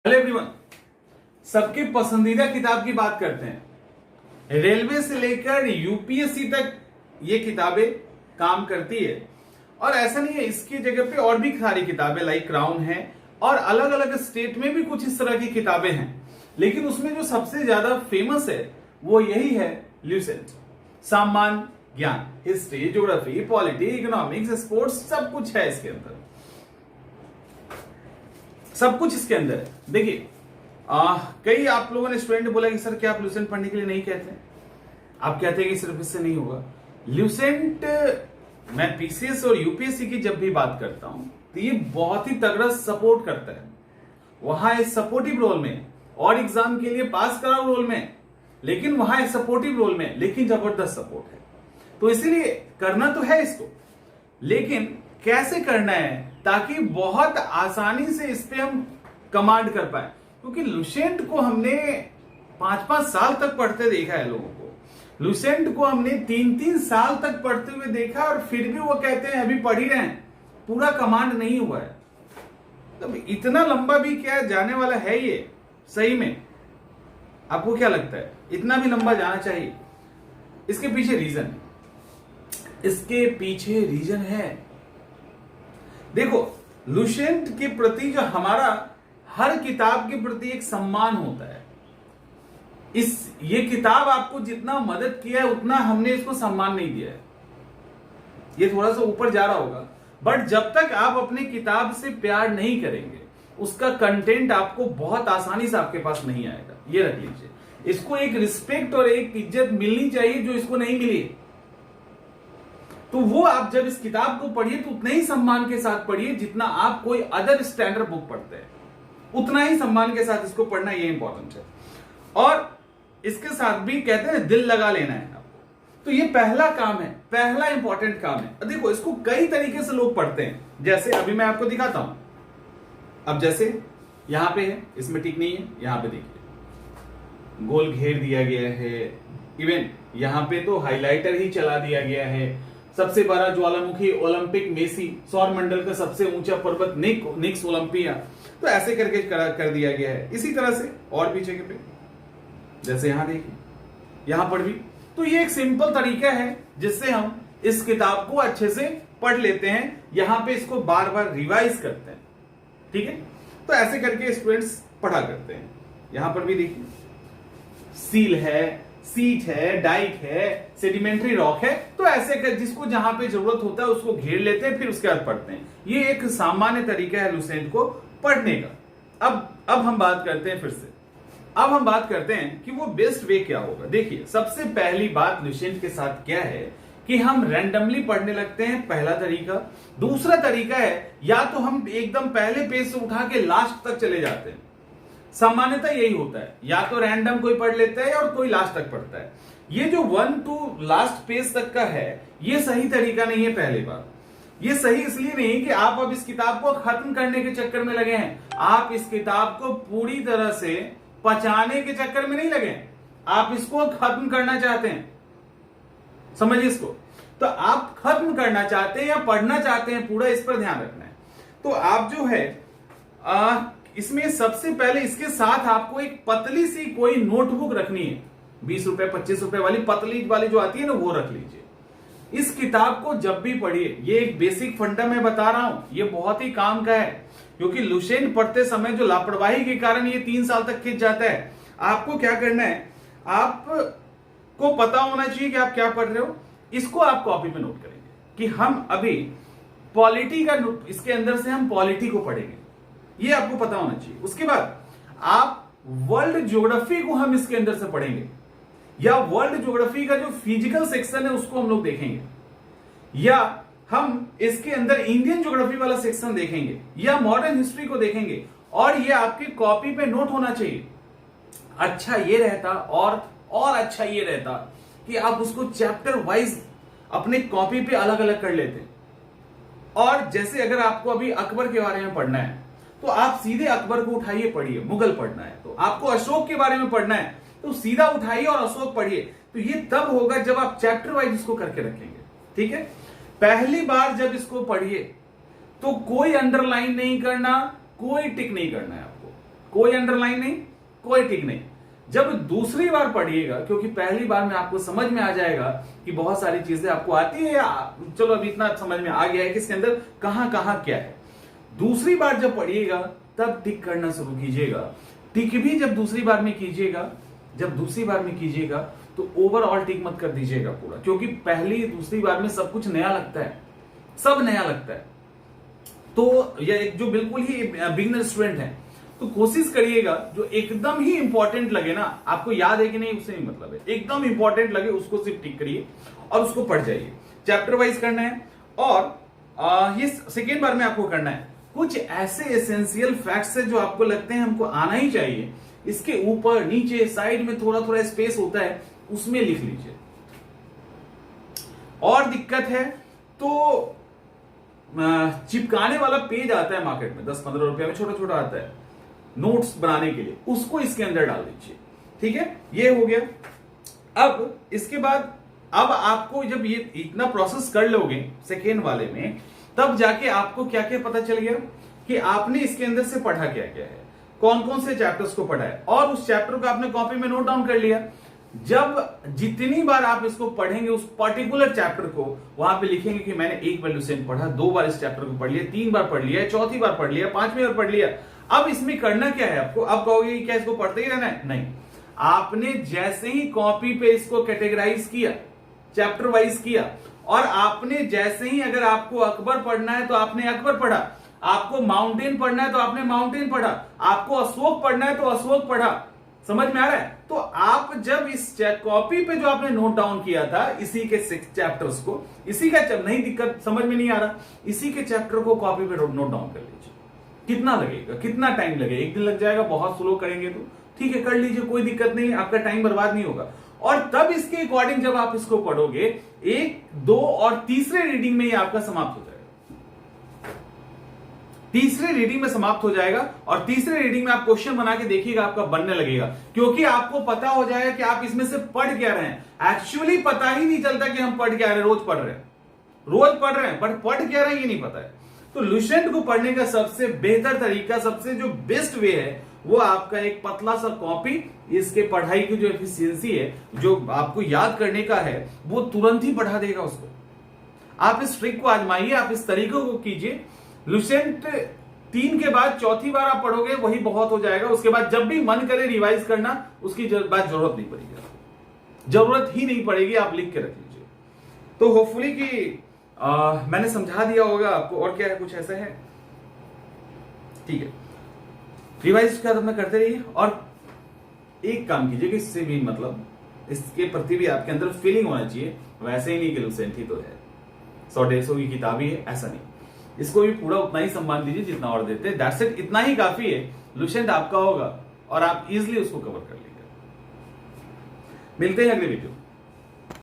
Hello everyone, सबके पसंदीदा किताब की बात करते हैं। रेलवे से लेकर यूपीएससी तक ये किताबें काम करती है और ऐसा नहीं है, इसकी जगह पे और भी सारी किताबें लाइक क्राउन है और अलग अलग स्टेट में भी कुछ इस तरह की किताबें हैं। लेकिन उसमें जो सबसे ज्यादा फेमस है वो यही है ल्यूसेंट। सामान्य ज्ञान, history, geography, polity, economics, sports, सब कुछ है इसके अंदर, सब कुछ इसके अंदर है। देखिए, कई आप लोगों ने स्टूडेंट बोला कि सर क्या आप ल्यूसेंट पढ़ने के लिए नहीं कहते? आप कहते हैं कि सिर्फ इससे नहीं होगा। ल्यूसेंट, मैं पीसीएस और यूपीएससी की जब भी बात करता हूं तो ये बहुत ही तगड़ा सपोर्ट करता है। वहां इस सपोर्टिव रोल में और एग्जाम के लिए पास कराओ रोल में, लेकिन वहां इस सपोर्टिव रोल में, लेकिन जबरदस्त सपोर्ट है। तो इसीलिए करना तो है इसको, लेकिन कैसे करना है ताकि बहुत आसानी से इस पे हम कमांड कर पाए। क्योंकि लुसेंट को हमने 5-5 साल तक पढ़ते देखा है लोगों को। लुसेंट को हमने 3-3 साल तक पढ़ते हुए देखा और फिर भी वो कहते हैं अभी पढ़ ही रहे हैं, पूरा कमांड नहीं हुआ है। तो इतना लंबा भी क्या जाने वाला है ये? सही में आपको क्या लगता है इतना भी लंबा जाना चाहिए? इसके पीछे रीजन है, इसके पीछे रीजन है। देखो, लुसेंट के प्रति जो हमारा हर किताब के प्रति एक सम्मान होता है। ये किताब आपको जितना मदद किया है उतना हमने इसको सम्मान नहीं दिया है। ये थोड़ा सा ऊपर जा रहा होगा, बट जब तक आप अपनी किताब से प्यार नहीं करेंगे उसका कंटेंट आपको बहुत आसानी से आपके पास नहीं आएगा। ये रख लीजिए, इसको एक रिस्पेक्ट और एक इज्जत मिलनी चाहिए जो इसको नहीं मिली। तो वो आप जब इस किताब को पढ़िए तो उतने ही सम्मान के साथ पढ़िए जितना आप कोई अदर स्टैंडर्ड बुक पढ़ते हैं, उतना ही सम्मान के साथ इसको पढ़ना, ये इंपॉर्टेंट है। और इसके साथ भी कहते हैं दिल लगा लेना है आपको। तो ये पहला काम है, पहला इंपॉर्टेंट काम है। देखो, इसको कई तरीके से लोग पढ़ते हैं, जैसे अभी मैं आपको दिखाता हूं। अब जैसे यहां पे है, इसमें टिक नहीं है, यहां पे देखिए गोल घेर दिया गया है। इवन यहां पे तो हाइलाइटर ही चला दिया गया है। सबसे बड़ा ज्वालामुखी ओलंपिक मेसी, सौर मंडल का सबसे ऊंचा पर्वत निक्स ओलंपिया, तो ऐसे करके कर दिया गया है। इसी तरह से और पीछे के पे जैसे यहां देखिए, यहां पर भी। तो ये एक सिंपल तरीका है जिससे हम इस किताब को अच्छे से पढ़ लेते हैं। यहां पे इसको बार बार रिवाइज करते हैं, ठीक है? तो ऐसे करके स्टूडेंट्स पढ़ा करते हैं। यहां पर भी देखिए, सील है, सीट है, डाइक है, सेडिमेंट्री रॉक है। तो ऐसे कर जिसको जहां पे जरूरत होता है उसको घेर लेते हैं, फिर उसके बाद पढ़ते हैं। ये एक सामान्य तरीका है लुसेंट को पढ़ने का। अब हम बात करते हैं, फिर से अब हम बात करते हैं कि वो बेस्ट वे क्या होगा। देखिए, सबसे पहली बात लुसेंट के साथ क्या है कि हम रैंडमली पढ़ने लगते हैं, पहला तरीका। दूसरा तरीका है या तो हम एकदम पहले पेज से उठा के लास्ट तक चले जाते हैं। सामान्यतः यही होता है, या तो रैंडम कोई पढ़ लेता है और कोई लास्ट तक पढ़ता है। ये जो 1 to लास्ट पेज तक का है, ये सही तरीका नहीं है। पहली बात, ये सही इसलिए नहीं कि आप अब इस किताब को खत्म करने के चक्कर में लगे हैं। आप इस किताब को पूरी तरह से पचाने के चक्कर में नहीं लगे हैं, आप इसको खत्म करना चाहते हैं। समझिए इसको, तो आप खत्म करना चाहते हैं या पढ़ना चाहते हैं पूरा, इस पर ध्यान रखना है। तो आप जो है इसमें सबसे पहले इसके साथ आपको एक पतली सी कोई नोटबुक रखनी है। 20 रुपए 25 रुपए वाली पतली वाली जो आती है ना, वो रख लीजिए। इस किताब को जब भी पढ़िए, ये एक बेसिक फंडा मैं बता रहा हूं, ये बहुत ही काम का है। क्योंकि लुसेंट पढ़ते समय जो लापरवाही के कारण ये 3 साल तक खिंच जाता है। आपको क्या करना है, आपको पता होना चाहिए कि आप क्या पढ़ रहे हो। इसको आप कॉपी पे नोट करेंगे कि हम अभी पॉलिटी का, इसके अंदर से हम पॉलिटी को पढ़ेंगे, ये आपको पता होना चाहिए। उसके बाद आप वर्ल्ड ज्योग्राफी को हम इसके अंदर से पढ़ेंगे, या वर्ल्ड ज्योग्राफी का जो फिजिकल सेक्शन है उसको हम लोग देखेंगे, या हम इसके अंदर इंडियन ज्योग्राफी वाला सेक्शन देखेंगे, या मॉडर्न हिस्ट्री को देखेंगे। और ये आपकी कॉपी पे नोट होना चाहिए। अच्छा ये रहता और अच्छा ये रहता कि आप उसको चैप्टर वाइज अपने कॉपी पे अलग अलग कर लेते। और जैसे अगर आपको अभी अकबर के बारे में पढ़ना है तो आप सीधे अकबर को उठाइए पढ़िए। मुगल पढ़ना है तो आपको अशोक के बारे में पढ़ना है तो सीधा उठाइए और अशोक पढ़िए। तो ये तब होगा जब आप चैप्टर वाइज इसको करके रखेंगे, ठीक है? पहली बार जब इसको पढ़िए तो कोई अंडरलाइन नहीं करना, कोई टिक नहीं करना है आपको। कोई अंडरलाइन नहीं, कोई टिक नहीं। जब दूसरी बार पढ़िएगा, क्योंकि पहली बार में आपको समझ में आ जाएगा कि बहुत सारी चीजें आपको आती है, या चलो अभी इतना समझ में आ गया है कि इसके अंदर कहां कहां क्या है। दूसरी बार जब पढ़िएगा तब टिक करना शुरू कीजिएगा। टिक भी जब दूसरी बार में कीजिएगा, तो ओवरऑल टिक मत कर दीजिएगा पूरा, क्योंकि पहली दूसरी बार में सब कुछ नया लगता है, सब नया लगता है। तो यह एक जो बिल्कुल ही बिगिनर स्टूडेंट है, तो कोशिश करिएगा जो एकदम ही इंपॉर्टेंट लगे ना, आपको याद है कि नहीं उससे नहीं मतलब है, एकदम इंपॉर्टेंट लगे उसको सिर्फ टिक करिए और उसको पढ़ जाइए। चैप्टर वाइज करना है, और ये सेकेंड बार में आपको करना है। कुछ ऐसे एसेंशियल फैक्ट्स है जो आपको लगते हैं हमको आना ही चाहिए, इसके ऊपर नीचे साइड में थोड़ा थोड़ा स्पेस होता है, उसमें लिख लीजिए। और दिक्कत है तो चिपकाने वाला पेज आता है मार्केट में 10-15 रुपए में, छोटा छोटा आता है नोट्स बनाने के लिए, उसको इसके अंदर डाल दीजिए। ठीक है, ये हो गया। अब इसके बाद अब आपको जब ये इतना प्रोसेस कर लोगे सेकेंड वाले में, तब जाके आपको क्या क्या पता चल गया कि आपने इसके अंदर से पढ़ा क्या क्या है, कौन कौन से चैप्टर्स को पढ़ा है, और उस चैप्टर को आपने कॉपी में नोट डाउन कर लिया। जब जितनी बार आप इसको पढ़ेंगे उस पर्टिकुलर चैप्टर को, वहां पे लिखेंगे कि मैंने एक बार लुसेंट पढ़ा, 2 बार इस चैप्टर को पढ़ लिया, 3 बार पढ़ लिया, 4थी बार पढ़ लिया, 5वीं बार पढ़ लिया। अब इसमें करना क्या है आपको, अब कहोगे क्या इसको पढ़ते ही रहना है? नहीं, आपने जैसे ही कॉपी पे इसको कैटेगराइज किया, चैप्टर वाइज किया, और आपने जैसे ही, अगर आपको अकबर पढ़ना है तो आपने अकबर पढ़ा, आपको माउंटेन पढ़ना है तो आपने माउंटेन पढ़ा, आपको अशोक पढ़ना है तो अशोक पढ़ा। समझ में आ रहा है? तो आप जब इस कॉपी पे जो आपने नोट डाउन किया था इसी के 6 चैप्टर्स को, इसी का नहीं दिक्कत समझ में नहीं आ रहा, इसी के चैप्टर को कॉपी पे नोट डाउन कर लीजिए। कितना लगेगा, कितना टाइम लगेगा? 1 दिन लग जाएगा, बहुत स्लो करेंगे तो ठीक है कर लीजिए, कोई दिक्कत नहीं, आपका टाइम बर्बाद नहीं होगा। और तब इसके अकॉर्डिंग जब आप इसको पढ़ोगे, 1, 2 और तीसरे रीडिंग में ये आपका समाप्त हो जाएगा। तीसरे रीडिंग में समाप्त हो जाएगा, और तीसरे रीडिंग में आप क्वेश्चन बना के देखिएगा, आपका बनने लगेगा, क्योंकि आपको पता हो जाएगा कि आप इसमें से पढ़ क्या रहे हैं। एक्चुअली पता ही नहीं चलता कि हम पढ़ क्या रहे हैं, रोज पढ़ रहे हैं, बट पढ़ क्या रहे हैं ये नहीं पता है। तो लुसेंट को पढ़ने का सबसे बेहतर तरीका, सबसे जो बेस्ट वे है, वो आपका एक पतला सा कॉपी, इसके पढ़ाई की जो एफिशिएंसी है, जो आपको याद करने का है, वो तुरंत ही बढ़ा देगा उसको। आप इस ट्रिक को आजमाइए, आप इस तरीके को कीजिए। लुसेंट 3 के बाद 4थी बार आप पढ़ोगे, वही बहुत हो जाएगा। उसके बाद जब भी मन करे रिवाइज करना, उसकी बात जरूरत नहीं पड़ेगी, जरूरत ही नहीं पड़ेगी, आप लिख के रख लीजिए। तो होपफुली कि मैंने समझा दिया होगा आपको। और क्या है, कुछ ऐसा है? ठीक है, रिवाइज का अपना करते रहिए, और एक काम कीजिए कि इससे भी मतलब इसके प्रति भी आपके अंदर फीलिंग होना चाहिए। वैसे ही नहीं कि लुसेंट ही तो है, 100-150 की किताब ही है, ऐसा नहीं। इसको भी पूरा उतना ही सम्मान दीजिए जितना और देते हैं। दैट्स इट, इतना ही काफी है। लुसेंट आपका होगा और आप इजिली उसको कवर कर लेंगे। मिलते हैं अगले वीडियो।